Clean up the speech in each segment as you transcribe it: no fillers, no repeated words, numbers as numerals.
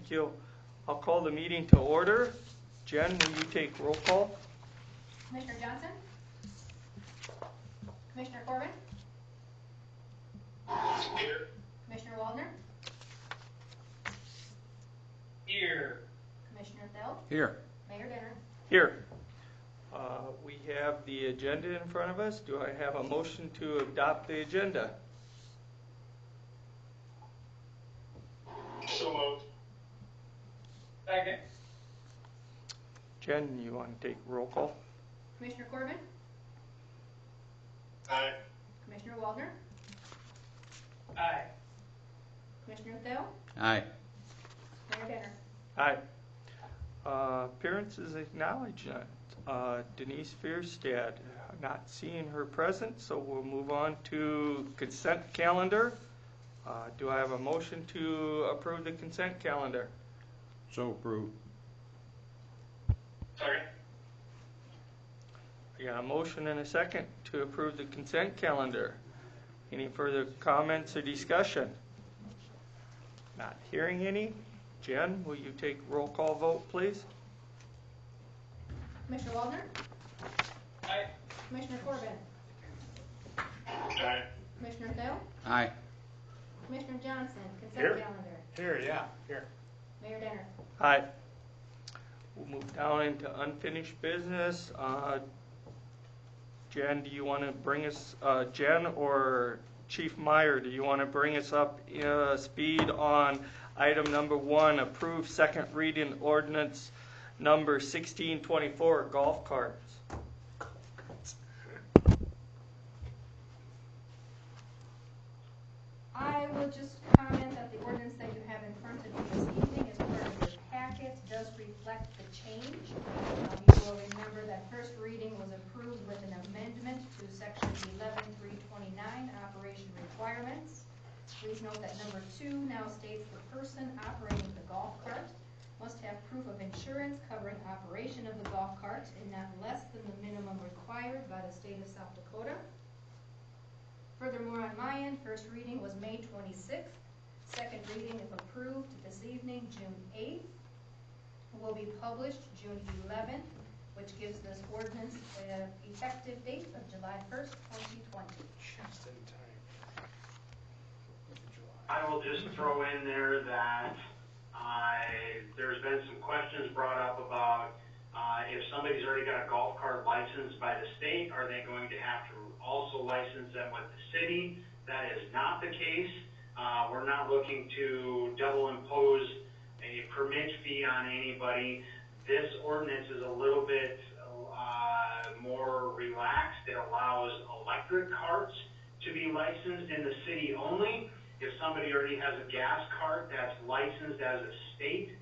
Thank you. I'll call the meeting to order. Jen, will you take roll call? Commissioner Johnson? Commissioner Corbin? Here. Commissioner Waldner? Here. Commissioner Thel? Here. Mayor Denner? Here. We have the agenda in front of us. Do I have a motion to adopt the agenda? So moved. Second. Jen, you want to take roll call? Commissioner Corbin? Aye. Commissioner Waldner? Aye. Commissioner Thel? Aye. Mayor Denner? Aye. Appearances acknowledged. Denise Fierstad, not seeing her present, so we'll move on to consent calendar. Do I have a motion to approve the consent calendar? So approved. Second. I got a motion and a second to approve the consent calendar. Any further comments or discussion? Not hearing any. Jen, will you take roll call vote, please? Commissioner Waldner? Aye. Commissioner Corbin? Aye. Commissioner Thel? Aye. Commissioner Johnson? Consent Here. calendar? Here, yeah, here. Mayor Denner? Aye. We'll move down into unfinished business. Jen, do you want to bring us, Jen or Chief Meyer, do you want to bring us up speed on item number 1, approve second reading ordinance number 1624, golf carts? I will just comment that the ordinance that you have in front of you this evening as part of your packet does reflect the change. You will remember that first reading was approved with an amendment to section 11.329, operation requirements. Please note that number 2 now states the person operating the golf cart must have proof of insurance covering operation of the golf cart and not less than the minimum required by the state of South Dakota. Furthermore, on my end, first reading was May 26th. Second reading, if approved this evening, June 8th. Will be published June 11th, which gives this ordinance an effective date of July 1st, 2020. Just in time. I will just throw in there that there's been some questions brought up about if somebody's already got a golf cart license by the state, are they going to have to also license them with the city? That is not the case. We're not looking to double impose a permit fee on anybody. This ordinance is a little bit more relaxed. It allows electric carts to be licensed in the city only. If somebody already has a gas cart that's licensed as a state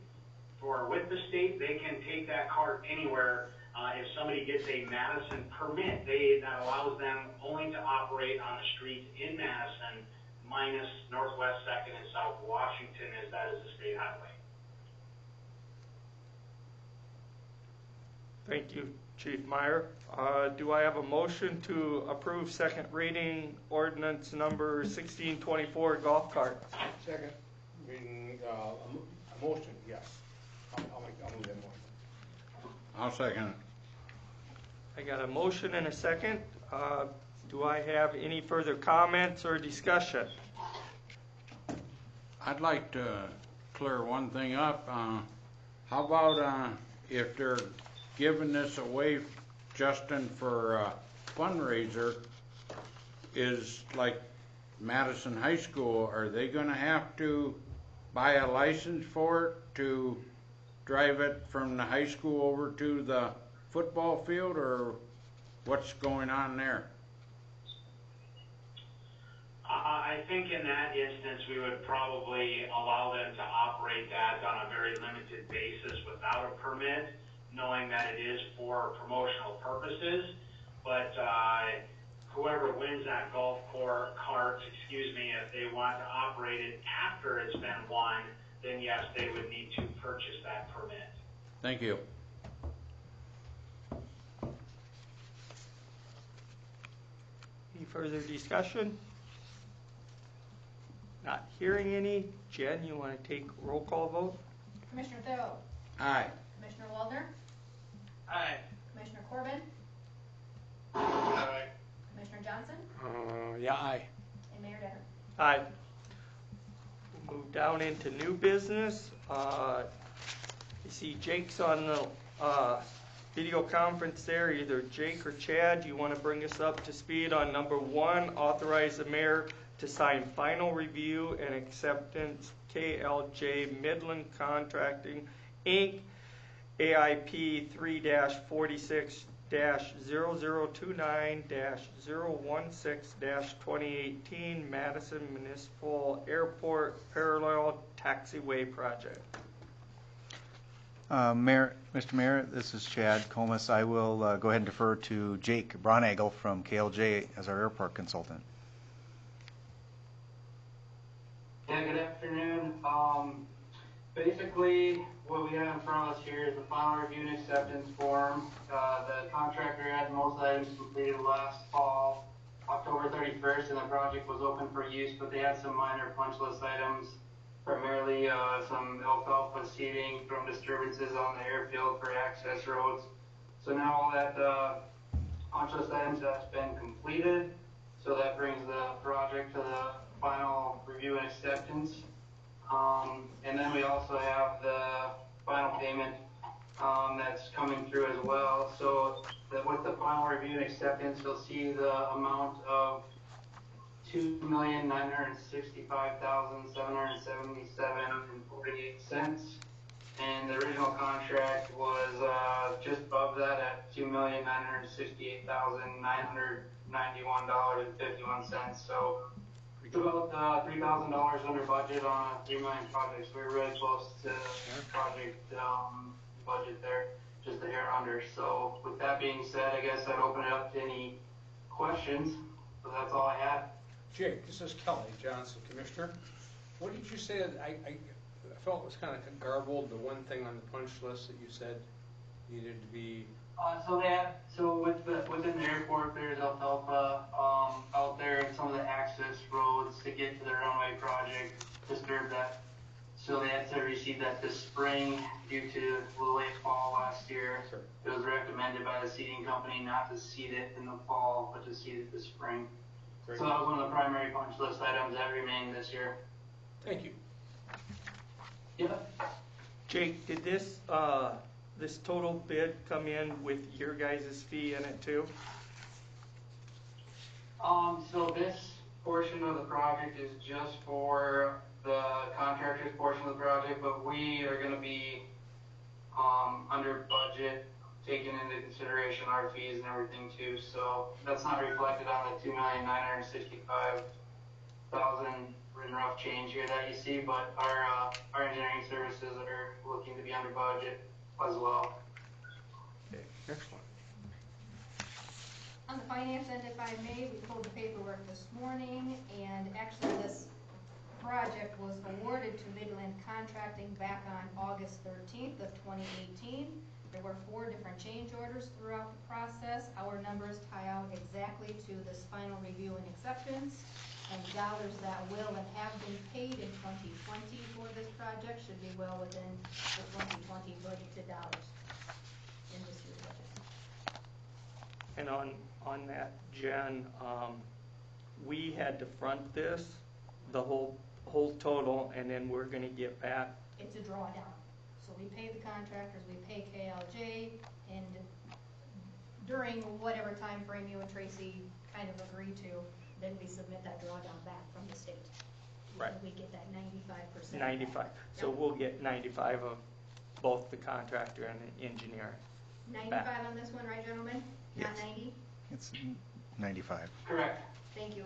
or with the state, they can take that cart anywhere. If somebody gets a Madison permit, that allows them only to operate on the streets in Madison, minus Northwest 2nd and South Washington, as that is a state highway. Thank you, Chief Meyer. Do I have a motion to approve second reading ordinance number 1624, golf cart? Second reading, a motion, yes. I'll move that motion. I'll second it. I got a motion and a second. Do I have any further comments or discussion? I'd like to clear one thing up. How about if they're giving this away, Justin, for a fundraiser, is like Madison High School, are they going to have to buy a license for it to drive it from the high school over to the football field, or what's going on there? I think in that instance, we would probably allow them to operate that on a very limited basis without a permit, knowing that it is for promotional purposes. But whoever wins that golf cart, if they want to operate it after it's been won, then yes, they would need to purchase that permit. Thank you. Any further discussion? Not hearing any. Jen, you want to take roll call vote? Commissioner Thorough, Aye. Commissioner Waldner, Aye. Commissioner Corbin, Aye. Commissioner Johnson, Yeah, aye. and Mayor Denner. Aye. We'll move down into new business. You see Jake's on the video conference there. Either Jake or Chad, do you want to bring us up to speed on number 1, authorize the mayor to sign final review and acceptance KLJ Midland Contracting, Inc., AIP 3-46-0029-016-2018 Madison Municipal Airport Parallel Taxiway Project. Mr. Mayor, this is Chad Comas. I will go ahead and defer to Jake Bronagel from KLJ as our airport consultant. Yeah, good afternoon. Basically, what we have in front of us here is the final review and acceptance form. The contractor had most items completed last fall, October 31st, and the project was open for use, but they had some minor punch list items, primarily some alfalfa seeding from disturbances on the airfield for access roads. So now all that punch list items have been completed, so that brings the project to the final review and acceptance. And then we also have the final payment that's coming through as well. So with the final review and acceptance, you'll see the amount of $2,965,777.48. And the original contract was just above that at $2,968,991.51. So it's about $3,000 under budget on a $3 million project. So we're really close to project budget there, just a hair under. So with that being said, I guess I'd open it up to any questions. So that's all I had. Jake, this is Kelly Johnson, Commissioner. What did you say? I felt it was kind of garbled, the one thing on the punch list that you said needed to be... Within the airport, there's alfalfa out there, and some of the access roads to get to the runway project disturbed that. So they had to receive that this spring due to the late fall last year. Sure. It was recommended by the seeding company not to seed it in the fall, but to seed it this spring. Great. So that was one of the primary punch list items that remained this year. Thank you. Yep. Jake, did this total bid come in with your guys' fee in it too? So this portion of the project is just for the contractor's portion of the project, but we are going to be under budget, taking into consideration our fees and everything too. So that's not reflected on the $2,965,000 in rough change here that you see, but our engineering services are looking to be under budget as well. Okay, excellent. On the finance end, if I may, we pulled the paperwork this morning, and actually this project was awarded to Midland Contracting back on August 13th of 2018. There were 4 different change orders throughout the process. Our numbers tie out exactly to this final review and acceptance, and dollars that will and have been paid in 2020 for this project should be well within the 2020 budgeted dollars in this year's budget. And on that, Jen, we had to front this, the whole total, and then we're going to get back. It's a drawdown. So we pay the contractors, we pay KLJ, and during whatever time frame you and Tracy kind of agree to, then we submit that drawdown back from the state. Right. And we get that 95%. 95. So we'll get 95 of both the contractor and the engineer. 95 on this one, right, gentlemen? Not Yes. 90? It's 95. Correct. Thank you.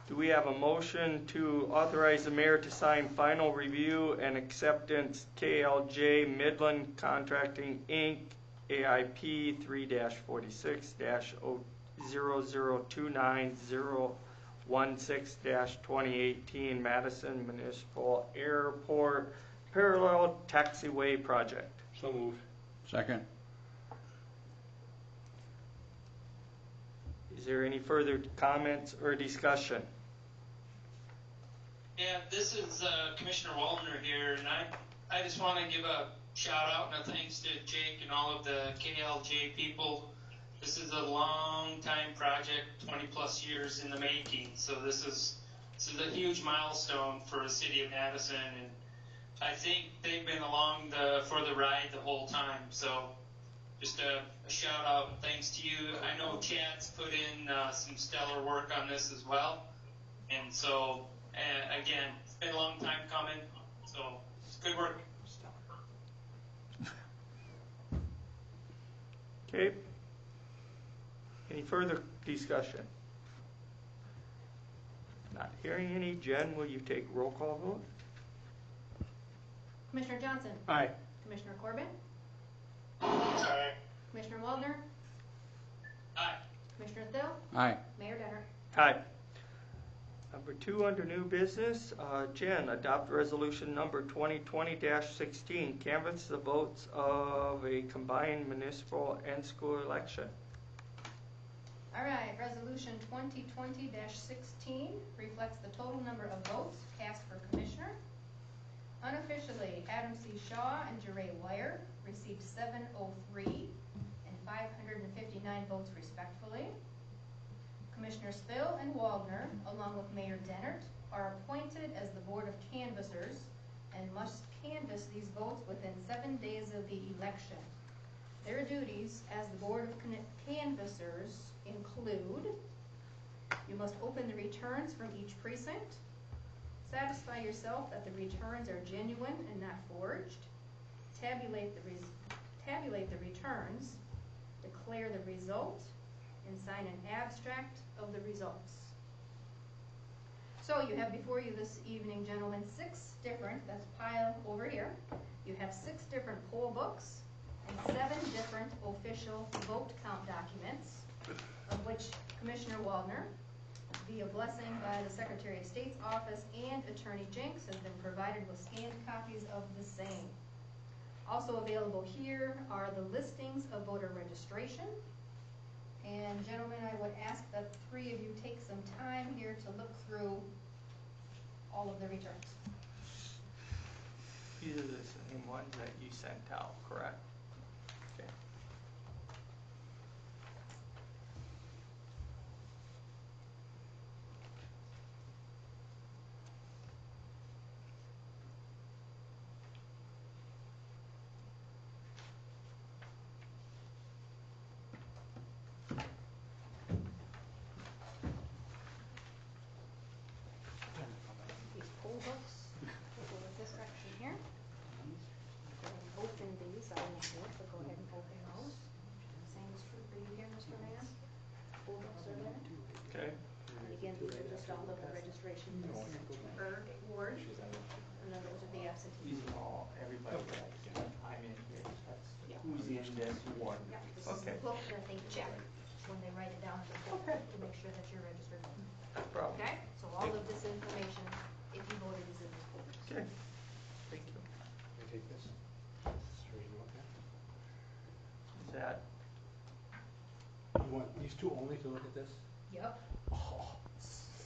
Do we have a motion to authorize the mayor to sign final review and acceptance KLJ Midland Contracting, Inc., AIP 3-46-0029-016-2018 Madison Municipal Airport Parallel Taxiway Project? So moved. Second. Is there any further comments or discussion? Yeah, this is Commissioner Waldner here, and I just want to give a shout out and a thanks to Jake and all of the KLJ people. This is a long time project, 20 plus years in the making. So this is a huge milestone for the city of Madison, and I think they've been along for the ride the whole time. So just a shout out and thanks to you. I know Chad's put in some stellar work on this as well, and so again, it's been a long time coming. So it's good work. Okay. Any further discussion? Not hearing any. Jen, will you take roll call vote? Commissioner Johnson? Aye. Commissioner Corbin? Aye. Commissioner Waldner? Aye. Commissioner Thill? Aye. Mayor Denner? Aye. Number 2 under new business, Jen, adopt resolution number 2020-16, canvass the votes of a combined municipal and school election. All right, resolution 2020-16 reflects the total number of votes cast for commissioner. Unofficially, Adam C. Shaw and Jeray Wire received 703 and 559 votes respectfully. Commissioners Thill and Waldner, along with Mayor Dennert, are appointed as the Board of Canvassers and must canvass these votes within 7 days of the election. Their duties as the Board of Canvassers include: you must open the returns from each precinct, satisfy yourself that the returns are genuine and not forged, tabulate the returns, declare the result, and sign an abstract of the results. So you have before you this evening, gentlemen, 6 different, that's pile over here, you have 6 different poll books and 7 different official vote count documents, of which Commissioner Waldner, via blessing by the Secretary of State's office and Attorney Jenks, has been provided with scanned copies of the same. Also available here are the listings of voter registration. And gentlemen, I would ask that the 3 of you take some time here to look through all of the returns. These are the same ones that you sent out, correct? Okay. These poll books, we'll go with this section here. Go ahead and open these, I don't know, so go ahead and open those. Same is true for you here, Mr. Mann. Poll books are there. Okay. And again, these are just all of the registration per ward, and then those are the absentee. These are all, everybody that I'm in here, that's Yeah. who's in this one. Yeah, this is Okay. the book that they check when they write it down in the book to make sure that you're registered. No problem. Okay, so all of this information, if you voted, is in this book. Okay. Thank you. Can I take this? So you look at Is that, it? You want these 2 only to look at this? Yep.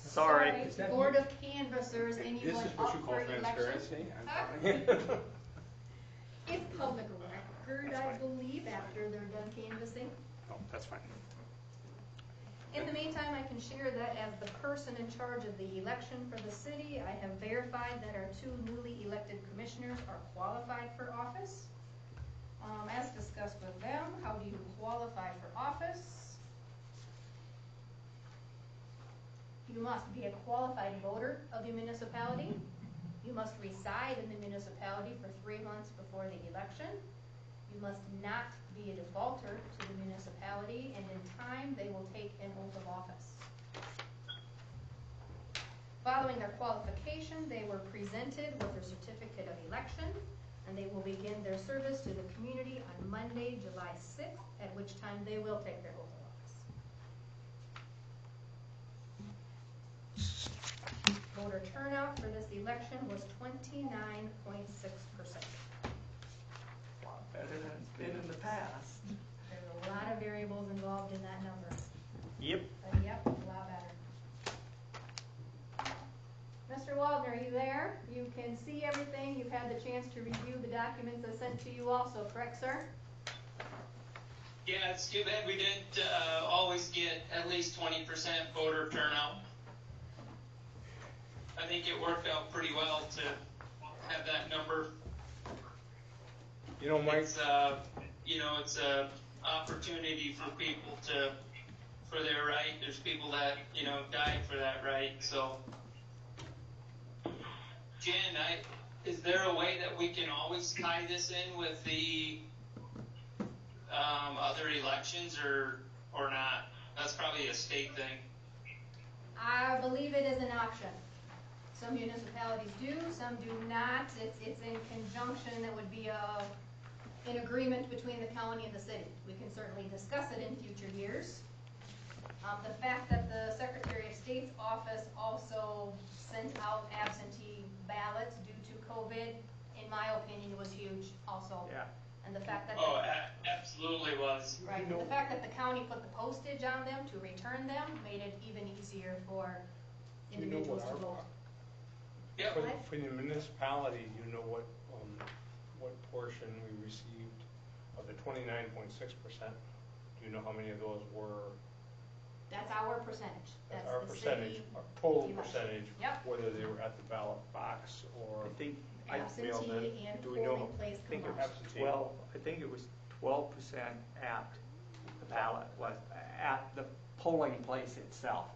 sorry. Is that Board you? of Canvassers, This anyone is up what you call for election. transparency? I'm fine. It's public record, That's I fine. believe, after they're done canvassing. Oh, that's fine. In the meantime, I can share that as the person in charge of the election for the city, I have verified that our 2 newly elected commissioners are qualified for office. As discussed with them, how do you qualify for office? You must be a qualified voter of the municipality. You must reside in the municipality for 3 months before the election. You must not be a defaulter to the municipality, and in time, they will take an oath of office. Following their qualification, they were presented with their certificate of election, and they will begin their service to the community on Monday, July 6th, at which time they will take their oath of office. Voter turnout for this election was 29.6%. Better than it's been in the past. There's a lot of variables involved in that number. Yep. But yep, a lot better. Mr. Waldner, you can see everything. You've had the chance to review the documents I sent to you also, correct, sir? Yeah, it's too bad we didn't always get at least 20% voter turnout. I think it worked out pretty well to have that number. You know, Mike, It's it's a opportunity for people for their right. There's people that died for that right. So, Jen, is there a way that we can always tie this in with the other elections, or not? That's probably a state thing. I believe it is an option. Some municipalities do, some do not. It's in conjunction, that would be an agreement between the county and the city. We can certainly discuss it in future years. The fact that the Secretary of State's office also sent out absentee ballots due to COVID, in my opinion, was huge also. Yeah. And the fact that Absolutely was. right, the fact that the county put the postage on them to return them made it even easier for individuals to vote. Yep. for the municipality, you know what portion we received of the 29.6%? Do you know how many of those were? That's our percentage. That's our the percentage, city our total election. percentage, Yep. whether they were at the ballot box or I think, I mailed in. Absentee and Do we know? polling place I think it combined. was Absentee. 12, I think it was 12% at the ballot, was at the polling place itself.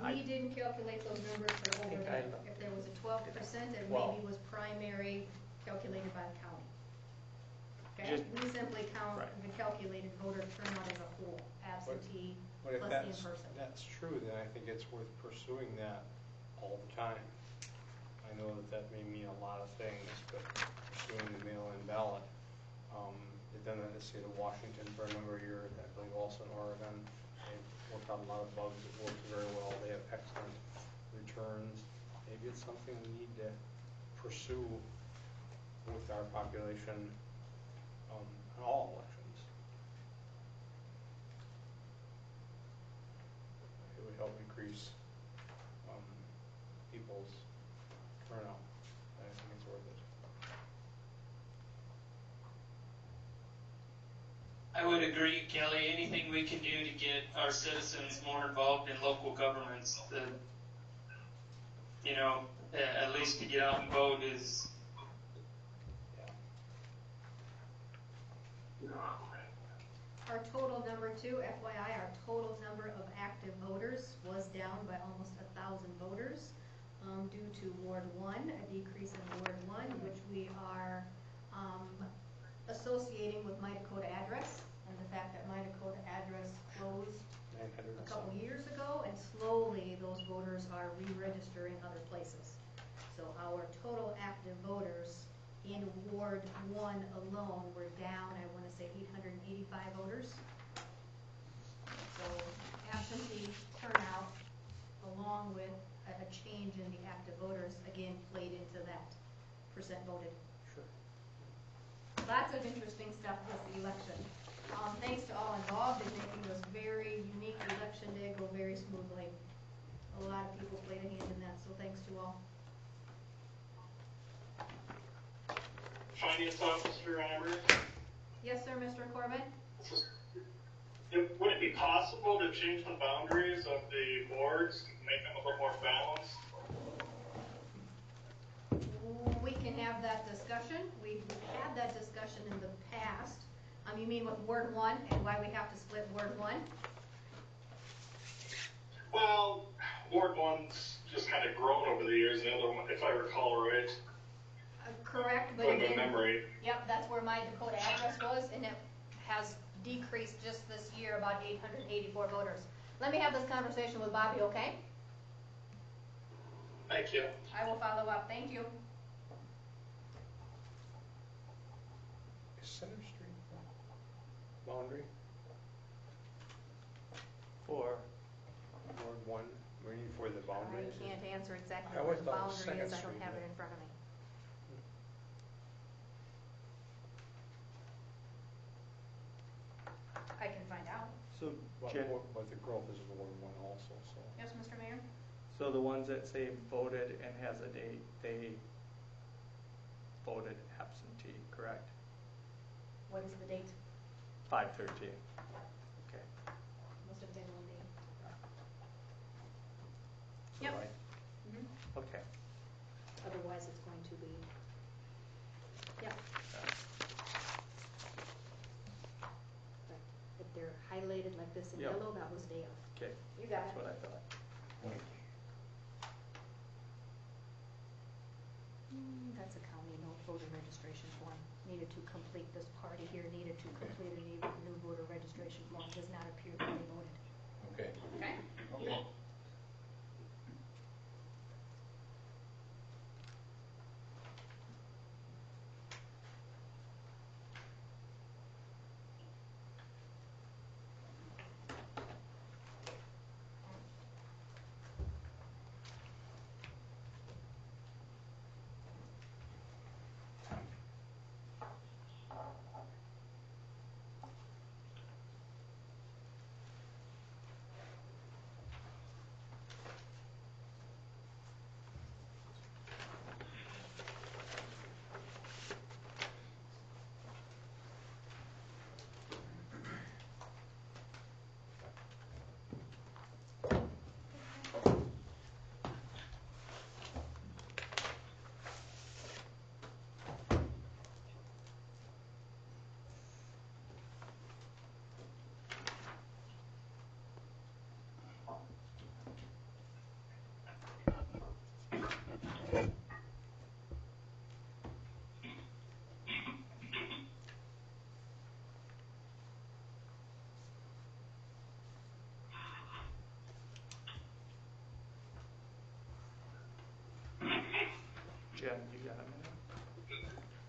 We didn't calculate those numbers for over think there. I- If there was a 12%, it Well- maybe was primary calculated by the county. Okay, Just- we simply count Right. the calculated voter turnout as a whole, absentee But if plus that's, in-person. that's true, then I think it's worth pursuing that all the time. I know that may mean a lot of things, but pursuing the mail-in ballot, they've done that in the state of Washington for a number of years, I believe also in Oregon. They've worked on a lot of bugs, it works very well, they have excellent returns. Maybe it's something we need to pursue with our population, in all elections. It would help increase people's turnout. I think it's worth it. I would agree, Kelly. Anything we can do to get our citizens more involved in local governments, at least to get out and vote is. Our total number two, FYI, our total number of active voters was down by almost 1,000 voters due to Ward 1, a decrease in Ward 1, which we are associating with My Dakota Address, and the fact that My Dakota Address closed a couple years ago, and slowly those voters are re-registering other places. So our total active voters in Ward 1 alone were down, I want to say 885 voters. So absentee turnout, along with a change in the active voters, again played into that percent voted. Sure. Lots of interesting stuff this election. Thanks to all involved in making this very unique election day go very smoothly. A lot of people played a hand in that, so thanks to all. Finance Officer Amber, Yes, sir, Mr. Corbett? would it be possible to change the boundaries of the boards, make them a little more balanced? We can have that discussion. We've had that discussion in the past. You mean with Ward 1 and why we have to split Ward 1? Well, Ward 1's just kind of grown over the years, the other one, if I recall right, Correct, but from again, memory. yep, that's where My Dakota Address was, and it has decreased just this year about 884 voters. Let me have this conversation with Bobby, okay? Thank you. I will follow up. Thank you. Is Center Street boundary, for, Ward 1, waiting for the boundary? I can't answer exactly I where always the thought it was boundary is. I Second don't have Street, it in front of me. I can find out. so But, Jen, but the growth is in Ward 1 also, so. Yes, Mr. Mayor? so the ones that say voted and has a date, they voted absentee, correct? What is the date? 5/13. Okay. Must have been when they. So Yep. right. Mhm. Okay. Otherwise, it's going to be. Yep. Right. If they're highlighted like this in Yep. yellow, that was day of. Okay. You got That's it. what I thought. That's a county no voter registration form. Needed to complete this party here, needed to complete a new voter registration form, does not appear that they voted. Okay. Okay? Okay. Jen, you got a minute?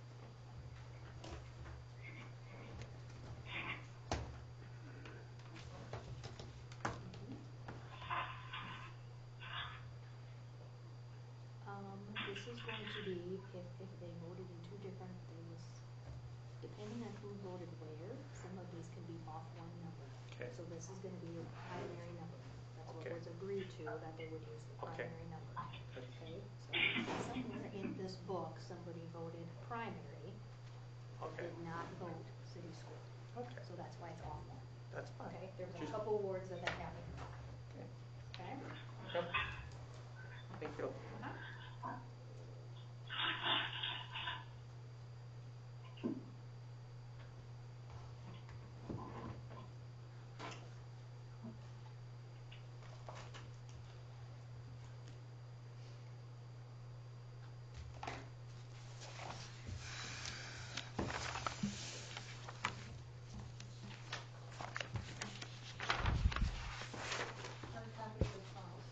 This is going to be, if they voted in two different things, depending on who voted where, some of these can be off one number. Okay. So this is gonna be your primary number. That's what Okay. was agreed to, that they would use the Okay. primary number. Okay, so somewhere in this book, somebody voted primary, Okay. did not vote city school. Okay. So that's why it's off one. That's fine. Okay, there's a Just- couple wards that happened. Okay. Okay? Yep. Thank you. Hard copies of files.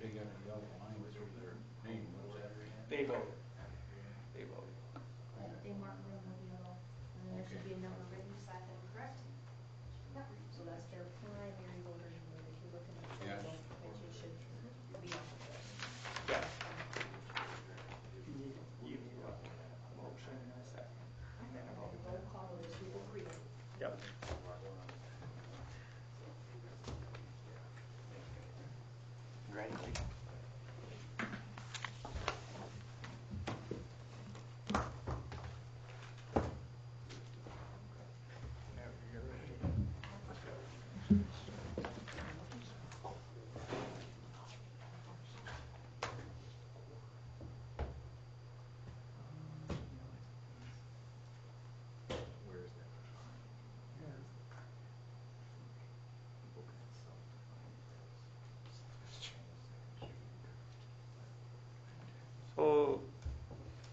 They got a yellow line through their name, what's that? They voted. They voted. They mark them with yellow, and then there should be a number written beside them, correct? Yep. So that's their primary voter number, if you look in the Yeah. photo, which you should be off of there. Yeah. You need a motion and a second. And then a vote. Roll call is who will create. Yep. You ready? Whenever you're ready.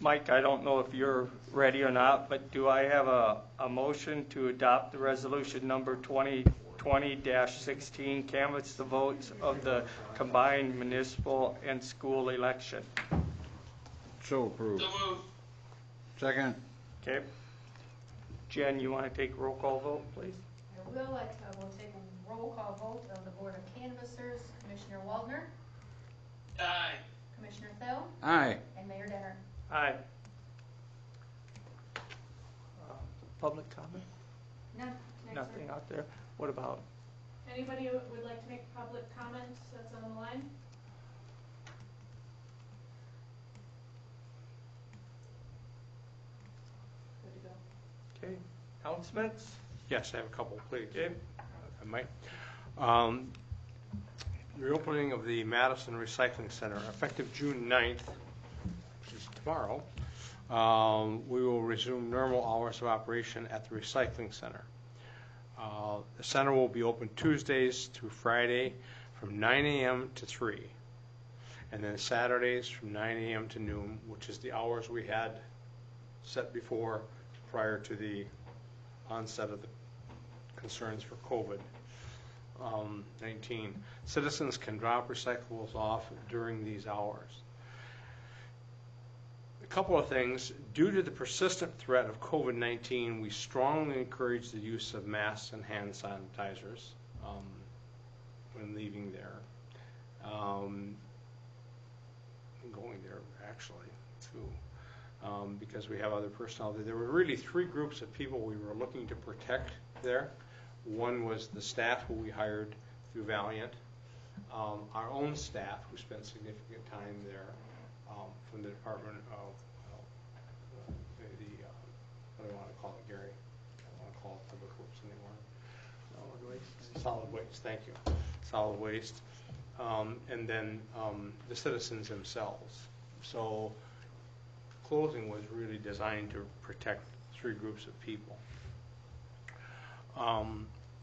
Mike, I don't know if you're ready or not, but do I have a motion to adopt the resolution number 2020-16, canvass the votes of the combined municipal and school election? So approved. So move. Second. Okay. Jen, you want to take roll call vote, please? I will. We'll take a roll call vote of the Board of Canvassers. Commissioner Waldner, Aye. Commissioner Thel, Aye. and Mayor Denner. Aye. Public comment? None. Next, Nothing sir. out there? What about? Anybody who would like to make public comments that's on the line? Good to go. Okay. Announcements? Yes, I have a couple, please. Okay. If I might. Reopening of the Madison Recycling Center, effective June 9th, which is tomorrow, we will resume normal hours of operation at the recycling center. The center will be open Tuesdays through Friday from 9 a.m. to 3, and then Saturdays from 9 a.m. to noon, which is the hours we had set before prior to the onset of the concerns for COVID-19. Citizens can drop recyclables off during these hours. A couple of things. Due to the persistent threat of COVID-19, we strongly encourage the use of masks and hand sanitizers when leaving there. Going there, actually, too. Because we have other personnel there. There were really three groups of people we were looking to protect there. One was the staff who we hired through Valiant, our own staff who spent significant time there from the Department of what do I want to call it, Gary? I don't want to call it Public Works anymore. Solid waste. Solid waste, thank you. Solid waste. And then the citizens themselves. So closing was really designed to protect three groups of people.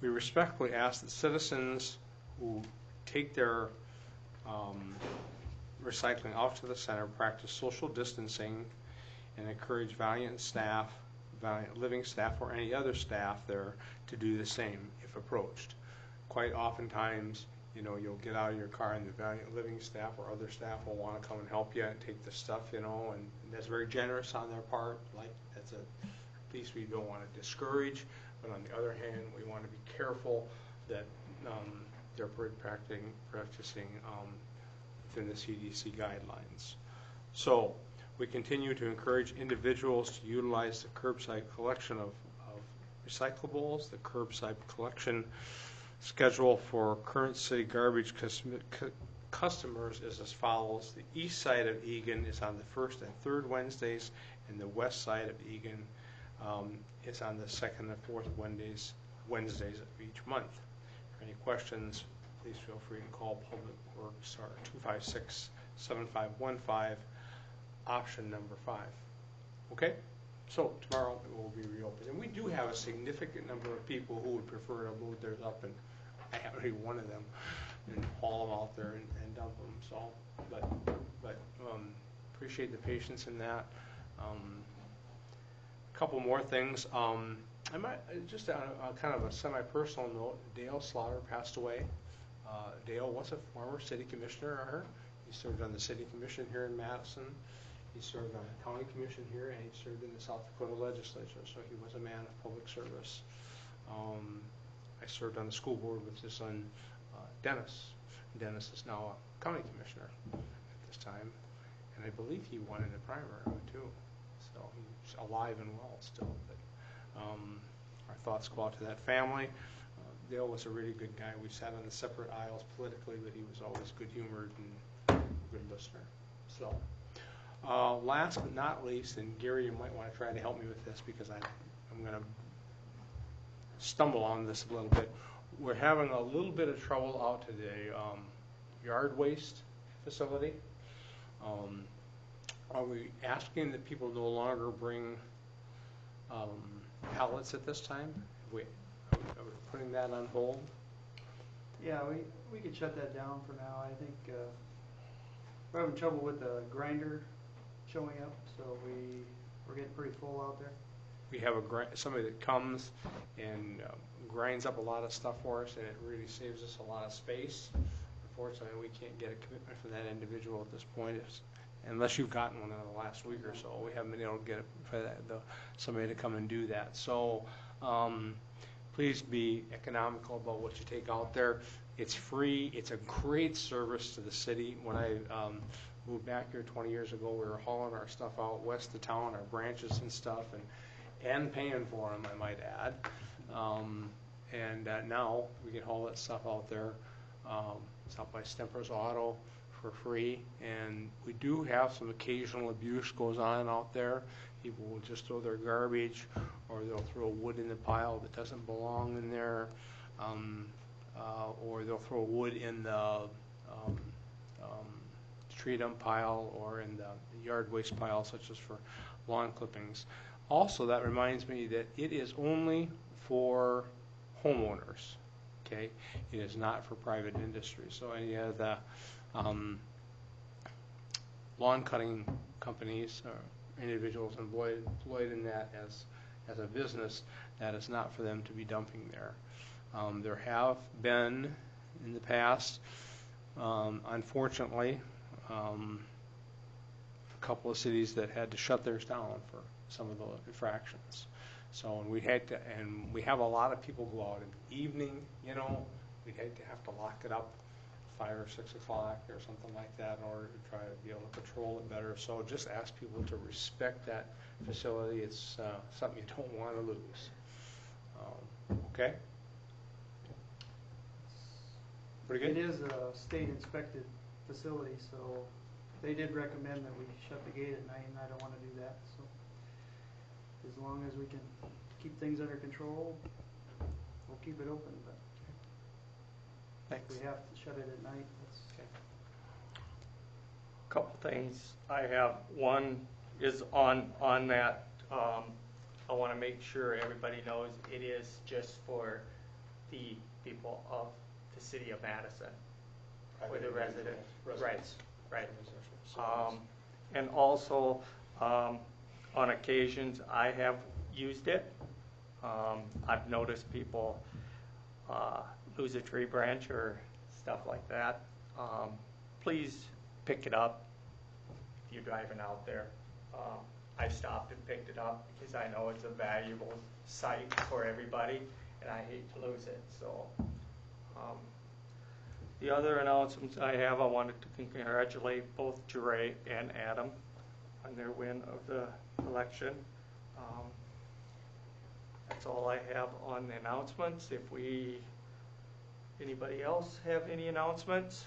We respectfully ask that citizens who take their recycling out to the center practice social distancing and encourage Valiant staff, Valiant Living staff, or any other staff there to do the same if approached. Quite oftentimes, you'll get out of your car and the Valiant Living staff or other staff will want to come and help you and take the stuff, and that's very generous on their part. Like, that's a piece we don't want to discourage, but on the other hand, we want to be careful that they're practicing within the CDC guidelines. So we continue to encourage individuals to utilize the curbside collection of recyclables. The curbside collection schedule for current city garbage customers is as follows. The east side of Eagan is on the first and third Wednesdays, and the west side of Eagan is on the second and fourth Wednesdays of each month. For any questions, please feel free to call Public Works or 256-7515, option number 5. Okay? So tomorrow it will be reopened. And we do have a significant number of people who would prefer to load theirs up, and I happen to be one of them, and haul them out there and dump them. So, but appreciate the patience in that. A couple more things. I might just on a kind of a semi-personal note. Dale Slaughter passed away. Dale was a former city commissioner. He served on the city commission here in Madison. He served on the county commission here, and he served in the South Dakota legislature. So he was a man of public service. I served on the school board with his son, Dennis. Dennis is now a county commissioner at this time, and I believe he won in the primary too. So he's alive and well still. But our thoughts go out to that family. Dale was a really good guy. We sat on the separate aisles politically, but he was always good-humored and a good listener. So, last but not least, and Gary, you might want to try to help me with this because I'm going to stumble on this a little bit. We're having a little bit of trouble out to the yard waste facility. Are we asking that people no longer bring pallets at this time? Are we putting that on hold? Yeah, we could shut that down for now. I think we're having trouble with the grinder showing up, so we're getting pretty full out there. We have somebody that comes and grinds up a lot of stuff for us, and it really saves us a lot of space. Unfortunately, we can't get a commitment from that individual at this point, unless you've gotten one in the last week or so. We haven't been able to get somebody to come and do that. So please be economical about what you take out there. It's free. It's a great service to the city. When I moved back here 20 years ago, we were hauling our stuff out west of town, our branches and stuff, and paying for them, I might add. Now we can haul that stuff out there. It's out by Stemper's Auto for free, and we do have some occasional abuse goes on out there. People will just throw their garbage, or they'll throw wood in the pile that doesn't belong in there, or they'll throw wood in the tree dump pile or in the yard waste pile, such as for lawn clippings. Also, that reminds me that it is only for homeowners, okay? It is not for private industry. So any of the lawn cutting companies or individuals employed in that as a business, that is not for them to be dumping there. There have been in the past, unfortunately, a couple of cities that had to shut theirs down for some of the infractions. So we have a lot of people go out in the evening, we'd hate to have to lock it up 5 or 6 o'clock or something like that in order to try to be able to control it better. So just ask people to respect that facility. It's something you don't want to lose. Okay? Pretty good? It is a state inspected facility, so they did recommend that we shut the gate at night, and I don't want to do that. So as long as we can keep things under control, we'll keep it open. But Thanks. if we have to shut it at night, that's okay. Couple things I have. One is on that. I want to make sure everybody knows it is just for the people of the city of Madison, or the residents. Right. And also, on occasions, I have used it. I've noticed people lose a tree branch or stuff like that. Please pick it up if you're driving out there. I stopped and picked it up because I know it's a valuable site for everybody, and I hate to lose it. So the other announcements I have, I wanted to congratulate both Jeray and Adam on their win of the election. That's all I have on the announcements. Anybody else have any announcements?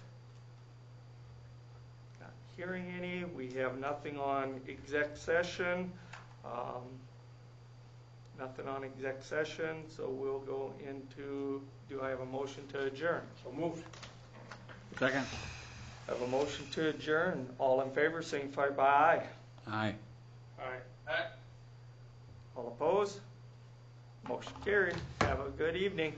Not hearing any. We have nothing on exec session. Nothing on exec session, so we'll go into, do I have a motion to adjourn? So moved. Second. I have a motion to adjourn. All in favor, signify by aye. Aye. All right. All opposed? Motion carried. Have a good evening.